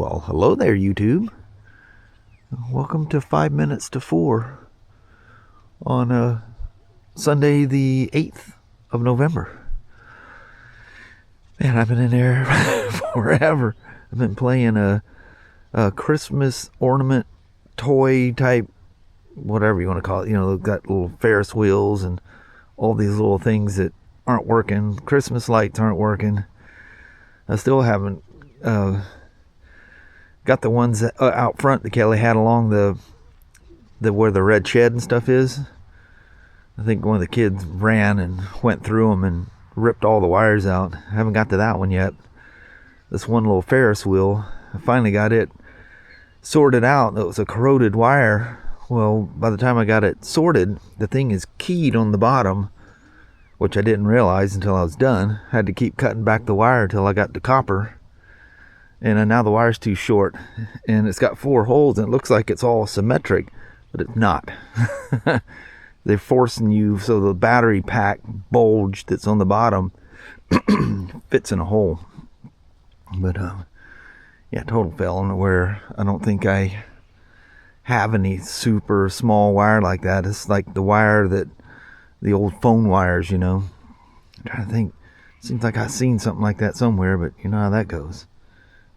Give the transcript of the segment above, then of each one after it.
Well, hello there, YouTube. Welcome to 5 minutes to 4 on Sunday the 8th of November. Man, I've been in there forever. I've been playing a Christmas ornament toy type, whatever you want to call it. You know, they've got little Ferris wheels and all these little things that aren't working. Christmas lights aren't working. I still haven't got the ones out front that Kelly had along the where the red shed and stuff is. I think one of the kids ran and went through them and ripped all the wires out. I haven't got to that one yet. This one little Ferris wheel, I finally got it sorted out. It was a corroded wire. Well, by the time I got it sorted, the thing is keyed on the bottom, which I didn't realize until I was done. I had to keep cutting back the wire till I got the copper. And now the wire's too short, and it's got 4 holes, and it looks like it's all symmetric, but it's not. They're forcing you so the battery pack bulge that's on the bottom fits in a hole. But yeah, total fail on where I don't think I have any super small wire like that. It's like the wire that the old phone wires, you know. I'm trying to think. Seems like I've seen something like that somewhere, but you know how that goes.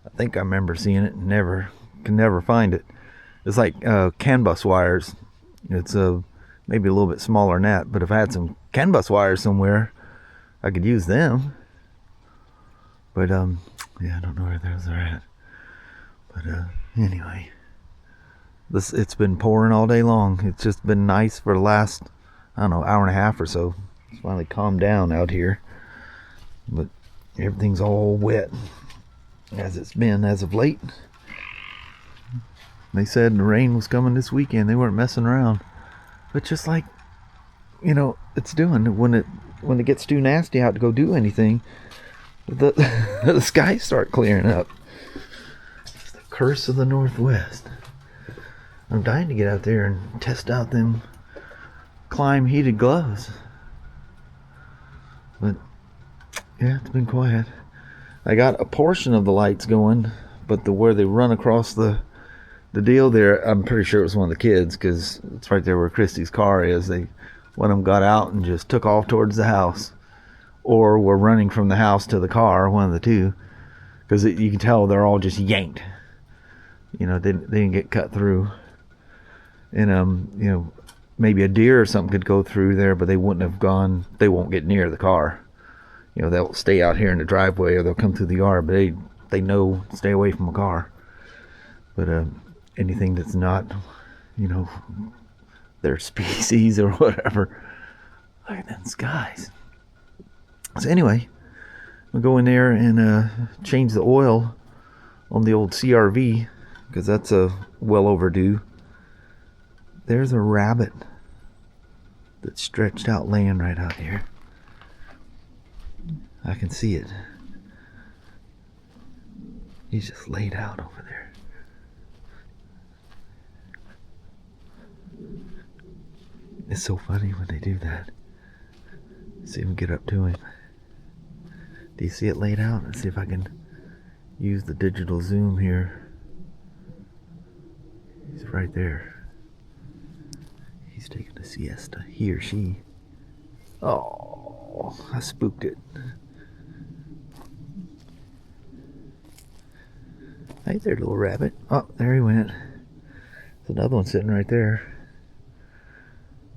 I think I remember seeing it and can never find it. It's like CAN bus wires. It's maybe a little bit smaller than that, but if I had some CAN bus wires somewhere, I could use them. But yeah, I don't know where those are at. But anyway, it's been pouring all day long. It's just been nice for the last, I don't know, hour and a half or so. It's finally calmed down out here, but everything's all wet, as it's been as of late. They said the rain was coming this weekend. They weren't messing around. But just like, you know, it's doing when it gets too nasty out to go do anything, the skies start clearing up. It's the curse of the Northwest. I'm dying to get out there and test out them Climb heated gloves. But yeah, it's been quiet. I got a portion of the lights going, but where they run across the deal there, I'm pretty sure it was one of the kids, because it's right there where Christy's car is. One of them got out and just took off towards the house, or were running from the house to the car, one of the two, because you can tell they're all just yanked. You know, they didn't get cut through. And you know, maybe a deer or something could go through there, but they wouldn't have gone. They won't get near the car. You know, they'll stay out here in the driveway, or they'll come through the yard, but they know stay away from a car. But anything that's not, you know, their species or whatever. Look at them skies. So anyway, we'll go in there and change the oil on the old CRV, because that's well overdue. There's a rabbit that's stretched out laying right out here. I can see it. He's just laid out over there. It's so funny when they do that. See if we can get up to him. Do you see it laid out? Let's see if I can use the digital zoom here. He's right there. He's taking a siesta. He or she. Oh, I spooked it. Hey there, little rabbit. Oh, there he went. There's another one sitting right there.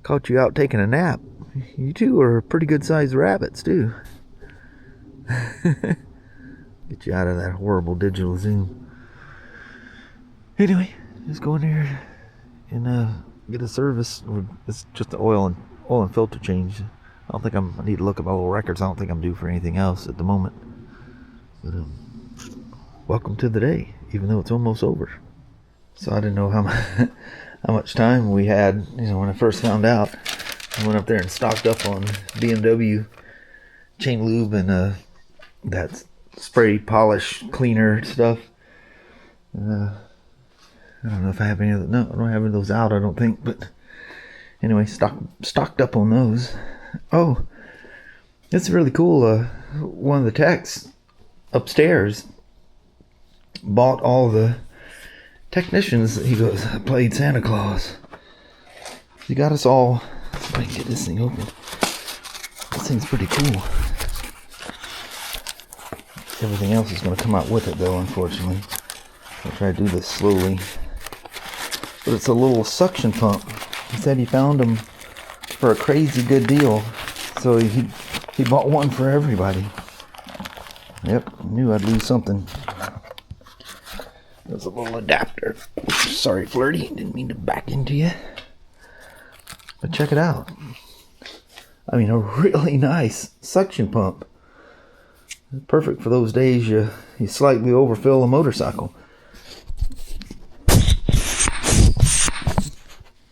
Caught you out taking a nap. You two are pretty good sized rabbits too. Get you out of that horrible digital zoom. Anyway, just go in there and get a service. It's just the oil and filter change. I don't think I need to look at my little records. I don't think I'm due for anything else at the moment. But welcome to the day, even though it's almost over. So I didn't know how much time we had. You know, when I first found out, I went up there and stocked up on BMW chain lube and that spray polish cleaner stuff. I don't know if I have any of those. No, I don't have any of those out, I don't think. But anyway, stocked up on those. Oh, it's really cool. One of the techs upstairs bought all the technicians. He goes, I played Santa Claus. He got us all. Let's see if I can get this thing open. This thing's pretty cool. Everything else is going to come out with it though, unfortunately. I'll try to do this slowly. But it's a little suction pump. He said he found them for a crazy good deal. So he bought one for everybody. Yep, knew I'd lose something. There's a little adapter. Sorry, Flirty, didn't mean to back into you. But check it out. I mean, a really nice suction pump. Perfect for those days you slightly overfill a motorcycle.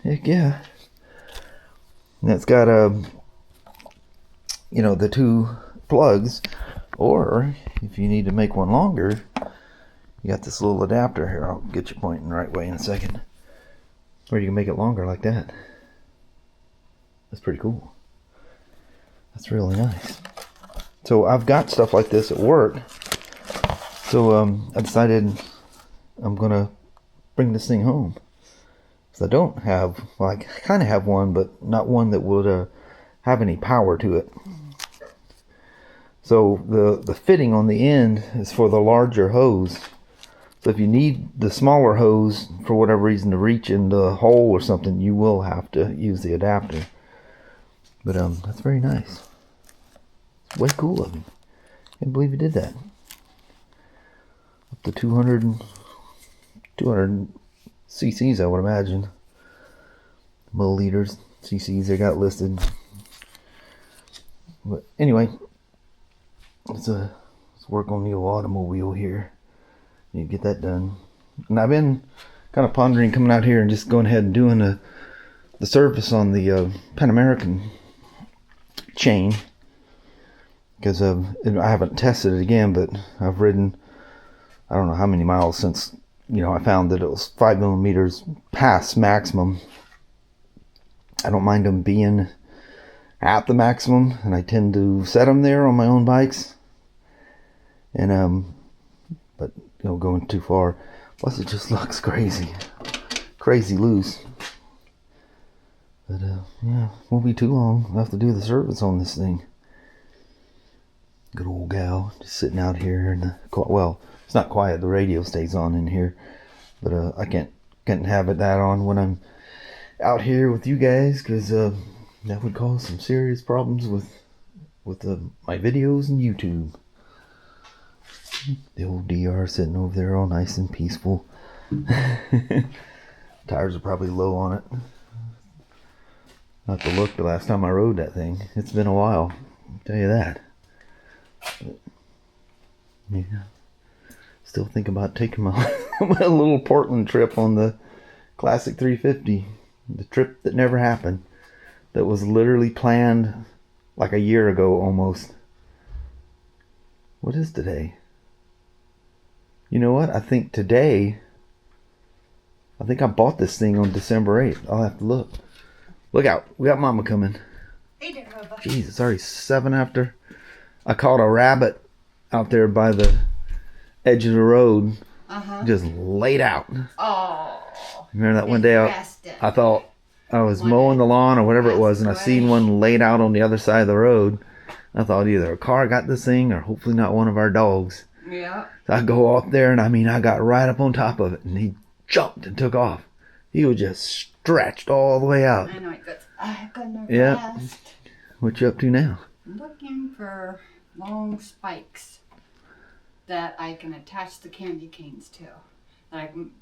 Heck yeah. And it's got the two plugs, or if you need to make one longer, you got this little adapter here. I'll get you pointing the right way in a second. Or you can make it longer like that. That's pretty cool. That's really nice. So I've got stuff like this at work. So I decided I'm gonna bring this thing home. Because I don't have, well, I kind of have one, but not one that would have any power to it. So the fitting on the end is for the larger hose. So if you need the smaller hose for whatever reason to reach in the hole or something, you will have to use the adapter. But that's very nice. It's way cool of him. Can't believe he did that. Up to 200 cc's, I would imagine. Milliliters, cc's they got listed. But anyway, let's work on the old automobile here. Need to get that done. And I've been kind of pondering coming out here and just going ahead and doing the service on the Pan American chain. Because I haven't tested it again, but I've ridden, I don't know how many miles since, I found that it was 5 millimeters past maximum. I don't mind them being at the maximum, and I tend to set them there on my own bikes. And but going too far, plus it just looks crazy loose. But yeah, won't be too long. I'll have to do the service on this thing. Good old gal, just sitting out here in the, well, it's not quiet. The radio stays on in here, but I can't have that on when I'm out here with you guys, because that would cause some serious problems with my videos and YouTube. The old DR sitting over there all nice and peaceful. Tires are probably low on it. Not to look the last time I rode that thing. It's been a while, I'll tell you that. But, yeah. Still think about taking my little Portland trip on the Classic 350. The trip that never happened. That was literally planned like a year ago almost. What is today? You know what? I think I bought this thing on December 8th. I'll have to look. Look out. We got Mama coming. Hey there, Bubba. Jeez, it's already 7 after. I caught a rabbit out there by the edge of the road. Just laid out. Oh. Remember that one day I thought I was mowing the lawn or whatever it was, and I seen one laid out on the other side of the road. I thought either a car got this thing or hopefully not one of our dogs. Yeah. So I go up there, and I got right up on top of it, and he jumped and took off. He was just stretched all the way out. I know, it goes, I got Yeah. fast. What you up to now? I'm looking for long spikes that I can attach the candy canes to.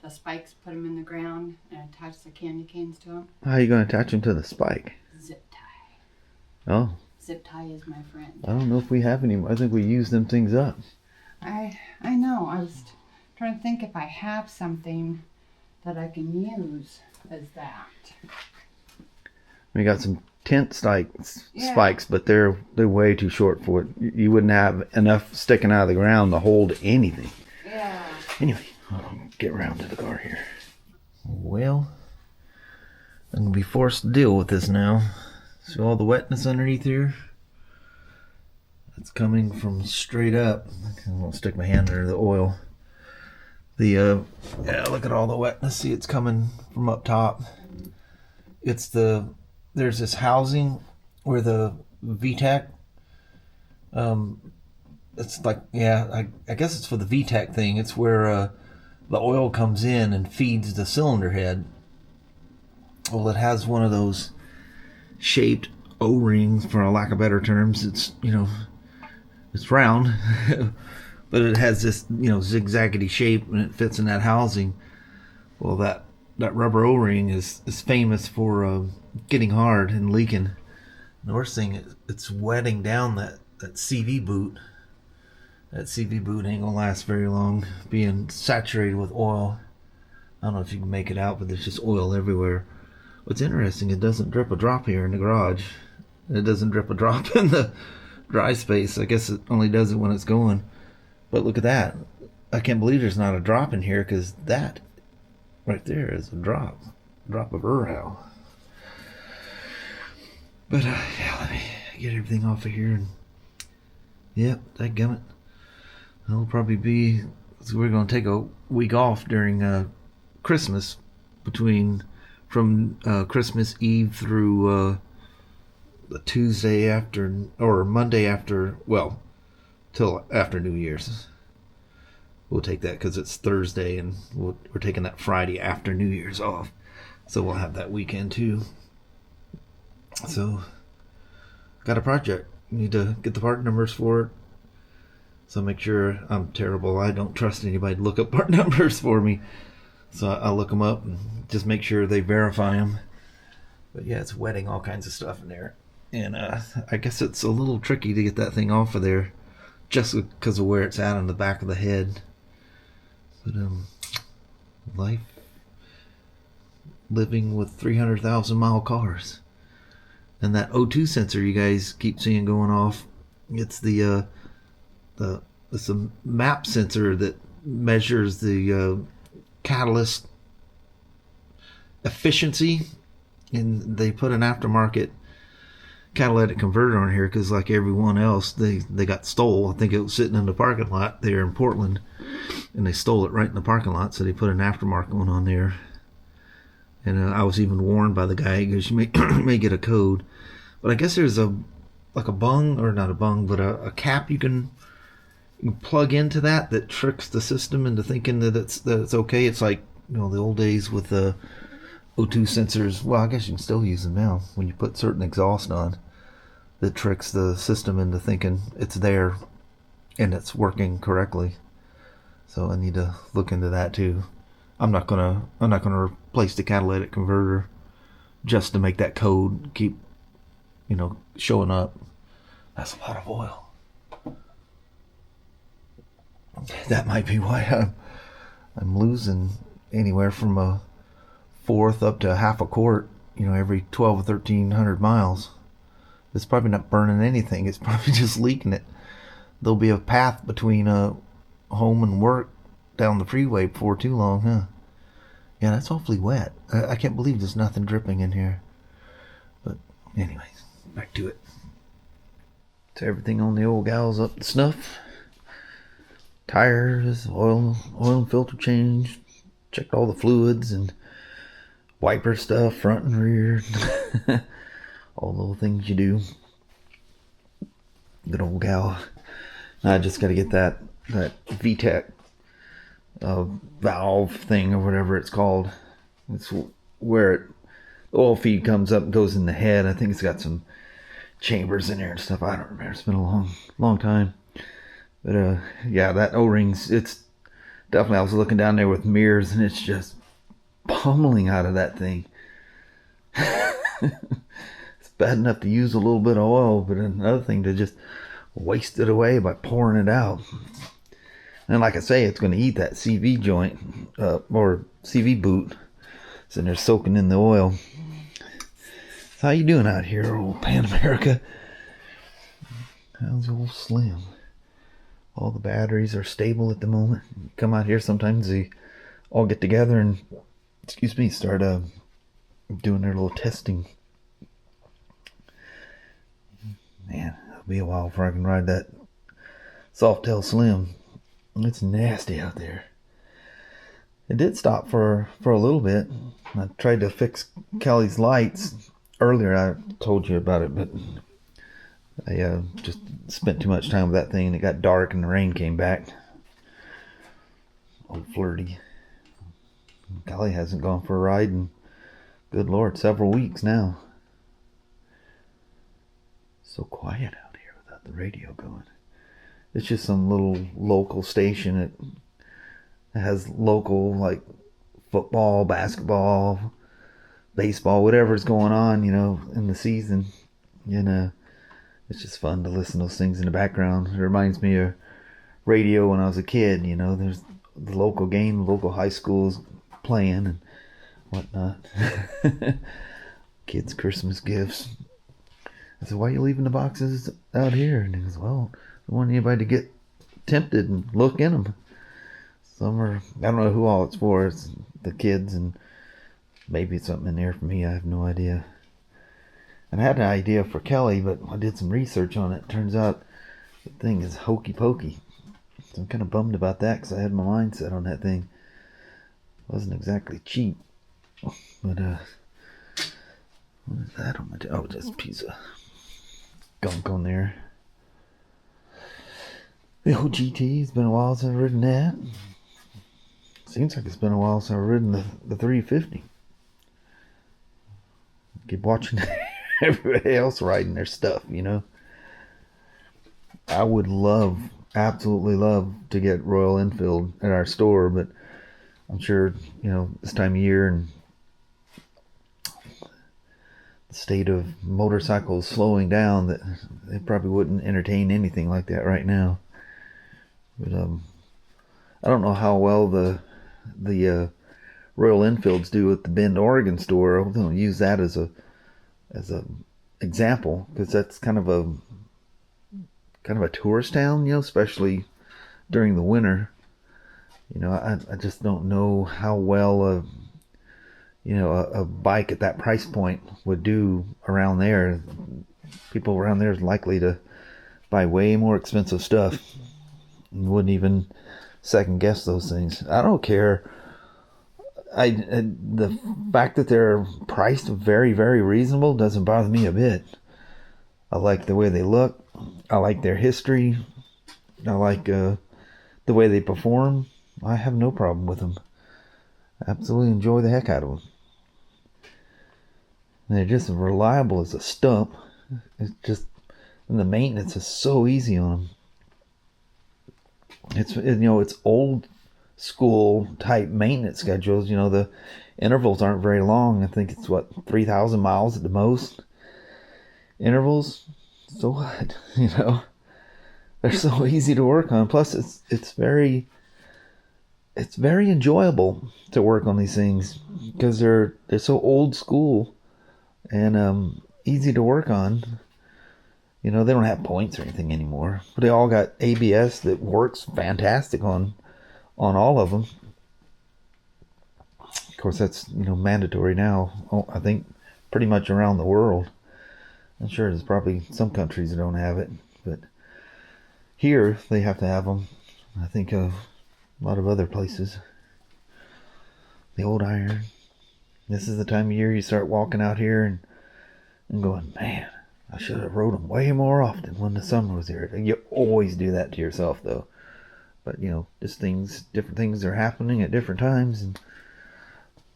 The spikes, put them in the ground and attach the candy canes to them. How are you going to attach them to the spike? Zip tie. Oh. Zip tie is my friend. I don't know if we have any. I think we use them things up. I know. I was trying to think if I have something that I can use as that. We got some tent spikes, but they're way too short for it. You wouldn't have enough sticking out of the ground to hold anything. Yeah. Anyway, I'll get around to the car here. Well, I'm going to be forced to deal with this now. See all the wetness underneath here? That's coming from straight up. I won't stick my hand under the oil. Yeah, look at all the wetness. See, it's coming from up top. There's this housing where the VTech, it's like, yeah, I guess it's for the VTech thing. It's where the oil comes in and feeds the cylinder head. Well, it has one of those shaped O-rings, for a lack of better terms. It's, it's round, but it has this, zigzaggedy shape, and it fits in that housing. Well, that rubber O-ring is famous for getting hard and leaking. And the worst thing, it's wetting down that CV boot. That CV boot ain't gonna last very long, being saturated with oil. I don't know if you can make it out, but there's just oil everywhere. What's interesting, it doesn't drip a drop here in the garage. It doesn't drip a drop in the dry space. I guess it only does it when it's going. But look at that. I can't believe there's not a drop in here, because that right there is a drop of Urhal. But yeah, let me get everything off of here. And yep, dadgummit. It'll probably be, so we're going to take a week off during Christmas, from Christmas Eve through the Tuesday after, or Monday after, well, till after New Year's. We'll take that because it's Thursday, and we're taking that Friday after New Year's off. So we'll have that weekend too. So, got a project. Need to get the part numbers for it. So make sure, I'm terrible. I don't trust anybody to look up part numbers for me. So I'll look them up and just make sure they verify them. But yeah, it's wetting all kinds of stuff in there. And I guess it's a little tricky to get that thing off of there, just because of where it's at on the back of the head. But life, living with 300,000 mile cars. And that O2 sensor you guys keep seeing going off, it's it's a map sensor that measures the catalyst efficiency, and they put an aftermarket catalytic converter on here because, like everyone else, they got stole. I think it was sitting in the parking lot there in Portland, and they stole it right in the parking lot, so they put an aftermarket one on there. And I was even warned by the guy, he goes, you may get a code. But I guess there's a bung, or not a bung, but a cap you can plug into that tricks the system into thinking that it's okay. It's like, the old days with the O2 sensors. Well, I guess you can still use them now when you put certain exhaust on, that tricks the system into thinking it's there and it's working correctly. So I need to look into that too. I'm not gonna replace the catalytic converter just to make that code keep showing up. That's a lot of oil. That might be why I'm losing anywhere from a fourth up to a half a quart, every 12 or 1300 miles. It's probably not burning anything. It's probably just leaking it. There'll be a path between home and work down the freeway before too long, huh? Yeah, that's awfully wet. I can't believe there's nothing dripping in here. But anyways, back to it. So everything on the old gal's up to snuff. Tires, oil and filter change. Checked all the fluids and wiper stuff, front and rear. All the little things you do. Good old gal. I just got to get that VTech valve thing, or whatever it's called. It's where the oil feed comes up and goes in the head. I think it's got some chambers in there and stuff. I don't remember. It's been a long time. But yeah, that O-rings, it's definitely, I was looking down there with mirrors, and it's just pummeling out of that thing. It's bad enough to use a little bit of oil, but another thing to just waste it away by pouring it out. And like I say, it's going to eat that CV joint, or CV boot. So they're soaking in the oil. So how you doing out here, old Pan America? How's old Slim? All the batteries are stable at the moment. You come out here, sometimes they all get together and, start doing their little testing. Man, it'll be a while before I can ride that Softail Slim. It's nasty out there. It did stop for a little bit. I tried to fix Kelly's lights earlier. I told you about it, but I just spent too much time with that thing, and it got dark and the rain came back. Old flirty. Kelly hasn't gone for a ride in, good Lord, several weeks now. So quiet out here without the radio going. It's just some little local station. It has local, like, football, basketball, baseball, whatever's going on, in the season. And it's just fun to listen to those things in the background. It reminds me of radio when I was a kid. There's the local game, local high schools playing and whatnot. Kids' Christmas gifts. I said, why are you leaving the boxes out here? And he goes, well, I don't want anybody to get tempted and look in them. Some are, I don't know who all it's for. It's the kids, and maybe it's something in there for me. I have no idea. And I had an idea for Kelly, but I did some research on it. Turns out the thing is hokey pokey. So I'm kind of bummed about that because I had my mind set on that thing. It wasn't exactly cheap. But, what is that on my oh, just a piece of gunk on there. The old GT, it's been a while since I've ridden that. Seems like it's been a while since I've ridden the 350. Keep watching everybody else riding their stuff, I would absolutely love to get Royal Enfield at our store, but I'm sure, this time of year and the state of motorcycles slowing down, that they probably wouldn't entertain anything like that right now. But I don't know how well the Royal Enfields do at the Bend, Oregon store. I'm going to use that as a example, because that's kind of a tourist town, especially during the winter. I just don't know how well a bike at that price point would do around there. People around there is likely to buy way more expensive stuff and wouldn't even second guess those things. I don't care. The fact that they're priced very, very reasonable doesn't bother me a bit. I like the way they look. I like their history. I like the way they perform. I have no problem with them. I absolutely enjoy the heck out of them. And they're just as reliable as a stump. It's just, and the maintenance is so easy on them. It's old school type maintenance schedules. The intervals aren't very long. I think it's 3,000 miles at the most. Intervals, so what? They're so easy to work on. Plus, it's very enjoyable to work on these things because they're so old school and easy to work on. They don't have points or anything anymore, but they all got ABS that works fantastic on all of them. Of course, that's mandatory now. I think pretty much around the world. I'm sure there's probably some countries that don't have it, but here they have to have them. I think a lot of other places. The old iron. This is the time of year you start walking out here and going, man, I should have rode them way more often when the summer was here. You always do that to yourself, though. But, just different things are happening at different times, and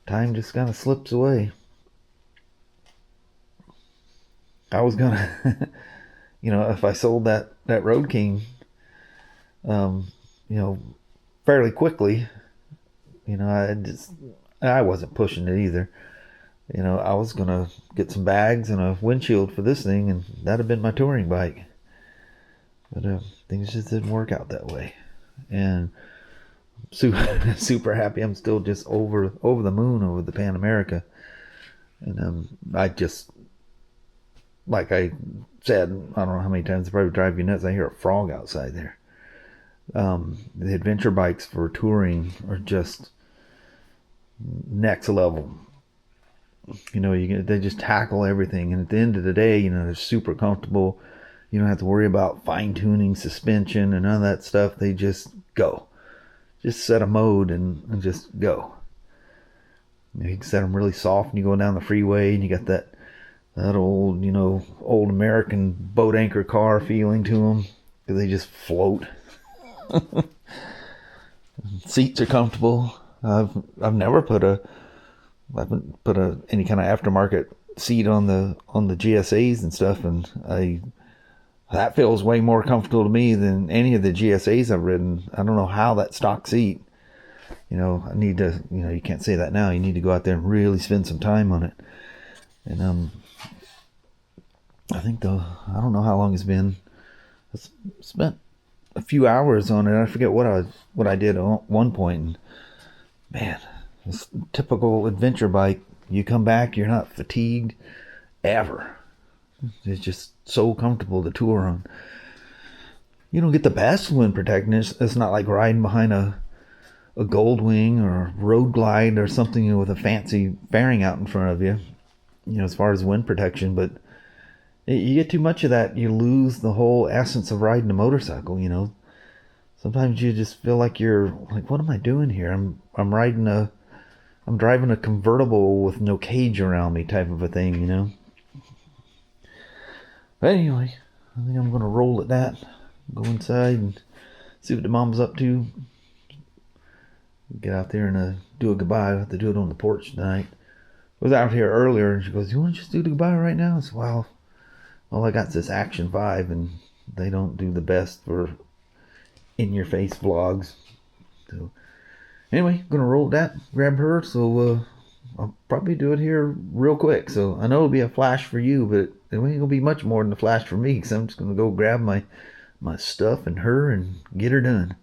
time just kind of slips away. I was gonna, if I sold that Road King, fairly quickly, I wasn't pushing it either. I was gonna get some bags and a windshield for this thing, and that'd have been my touring bike. But things just didn't work out that way, and super happy. I'm still just over the moon over the Pan America, and I just, like I said, I don't know how many times, it probably drive you nuts. I hear a frog outside there. The adventure bikes for touring are just next level. They just tackle everything, and at the end of the day, they're super comfortable. You don't have to worry about fine tuning suspension and none of that stuff. They just go. just set a mode and just go. You can set them really soft and you go down the freeway and you got that old, old American boat anchor car feeling to them, because they just float. Seats are comfortable. I've never put any kind of aftermarket seat on the GSAs and stuff, and that feels way more comfortable to me than any of the GSAs I've ridden. I don't know how that stock seat. I need to, you can't say that now. You need to go out there and really spend some time on it. And I think I don't know how long it's been. I spent a few hours on it. I forget what I did at one point. And man, it's typical adventure bike. You come back, you're not fatigued ever. It's just so comfortable to tour on. You don't get the best wind protection. It's not like riding behind a Goldwing or a Road Glide or something with a fancy fairing out in front of you, as far as wind protection. But you get too much of that, you lose the whole essence of riding a motorcycle. Sometimes you just feel like you're like, what am I doing here? I'm driving a convertible with no cage around me, type of a thing, But anyway, I think I'm gonna roll at that. Go inside and see what the mom's up to. Get out there and do a goodbye. I have to do it on the porch tonight. I was out here earlier and she goes, "You want to just do the goodbye right now?" I said, "Well, all I got is this Action 5 and they don't do the best for in-your-face vlogs." So anyway, I'm gonna roll that, grab her. So I'll probably do it here real quick. So I know it'll be a flash for you, but it ain't gonna be much more than a flash for me, because I'm just gonna go grab my stuff and her and get her done.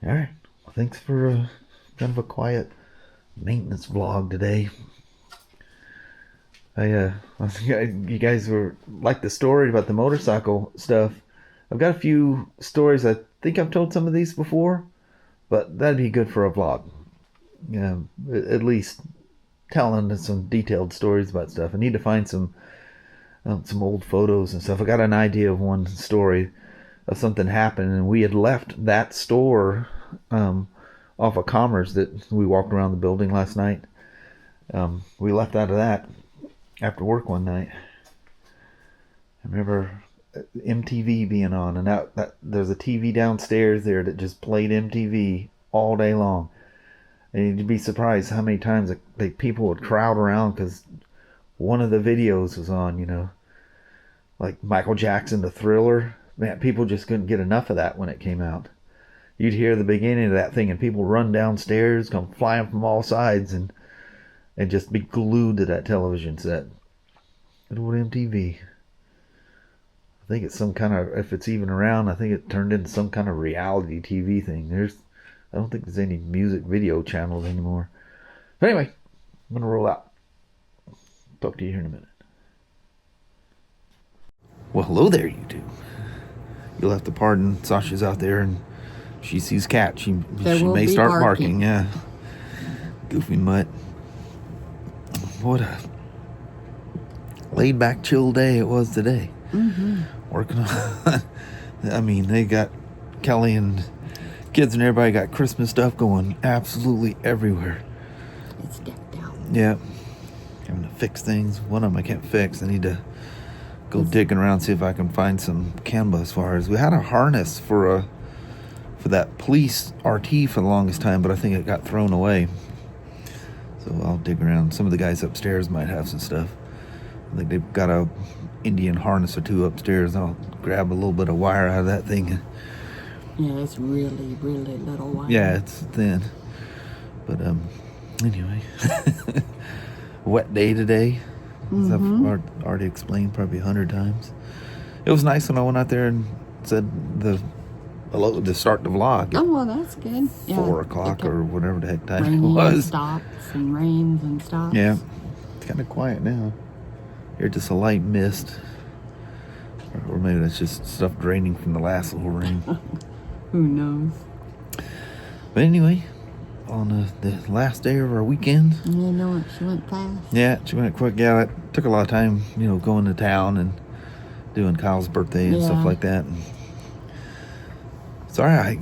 All right. Thanks for kind of a quiet maintenance vlog today. I think you guys were like the story about the motorcycle stuff. I've got a few stories. I think I've told some of these before, but that'd be good for a vlog. At least telling some detailed stories about stuff. I need to find some old photos and stuff. I got an idea of one story of something happened, and we had left that store off of Commerce that we walked around the building last night. We left out of that after work one night. I remember MTV being on, and that there's a TV downstairs there that just played MTV all day long. And you'd be surprised how many times people would crowd around because one of the videos was on, like Michael Jackson, the Thriller. Man, people just couldn't get enough of that when it came out. You'd hear the beginning of that thing and people run downstairs, come flying from all sides, and just be glued to that television set. Good old MTV. I think it's some kind of, if it's even around, I think it turned into some kind of reality TV thing. I don't think there's any music video channels anymore. But anyway, I'm going to roll out. Talk to you here in a minute. Well, hello there, YouTube. You'll have to pardon, Sasha's out there and she sees cat. She may start barking. Yeah. Goofy mutt. What a laid back, chill day it was today. Mm-hmm. Working on. I mean, they got Kelly and kids and everybody got Christmas stuff going absolutely everywhere. It's decked out. Yeah. Having to fix things. One of them I can't fix. I need to go digging around, see if I can find some canvas wires. We had a harness for that police RT for the longest time, but I think it got thrown away. So I'll dig around. Some of the guys upstairs might have some stuff. I think they've got a Indian harness or two upstairs. I'll grab a little bit of wire out of that thing. Yeah, it's really, really little wire. Yeah, it's thin. But anyway. Wet day today. As I've already explained probably 100 times. It was nice when I went out there and said hello to start the vlog. Oh, well, that's good. 4 o'clock or whatever the heck time it was. was. Stops and rains and stops. Yeah. It's kind of quiet now. Here's just a light mist. Or maybe that's just stuff draining from the last little rain. Who knows? But anyway, on the last day of our weekend. You know what? She went fast. Yeah, she went quick. Yeah, it took a lot of time, going to town and doing Kyle's birthday and stuff like that. And sorry, I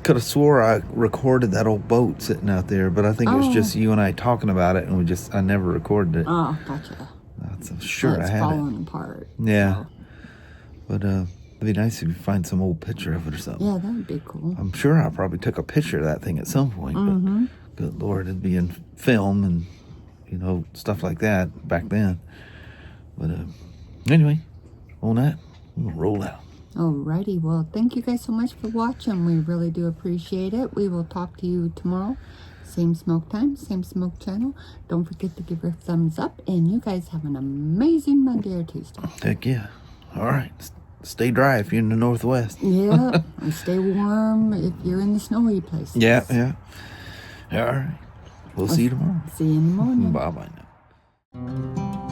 could have swore I recorded that old boat sitting out there, but I think it was just you and I talking about it, and I never recorded it. Oh, gotcha. That's sure I had falling it. apart. Yeah. So. But it'd be nice if you find some old picture of it or something. Yeah, that would be cool. I'm sure I probably took a picture of that thing at some point, but good Lord, it'd be in film and, you know, stuff like that back then. But anyway, on that, we'll roll out. Alrighty, well, thank you guys so much for watching. We really do appreciate it. We will talk to you tomorrow. Same smoke time, same smoke channel. Don't forget to give her a thumbs up, and you guys have an amazing Monday or Tuesday. Heck yeah. All right. Stay dry if you're in the Northwest. Yeah, and stay warm if you're in the snowy places. Yeah. All right. We'll see you tomorrow. See you in the morning. Bye-bye now.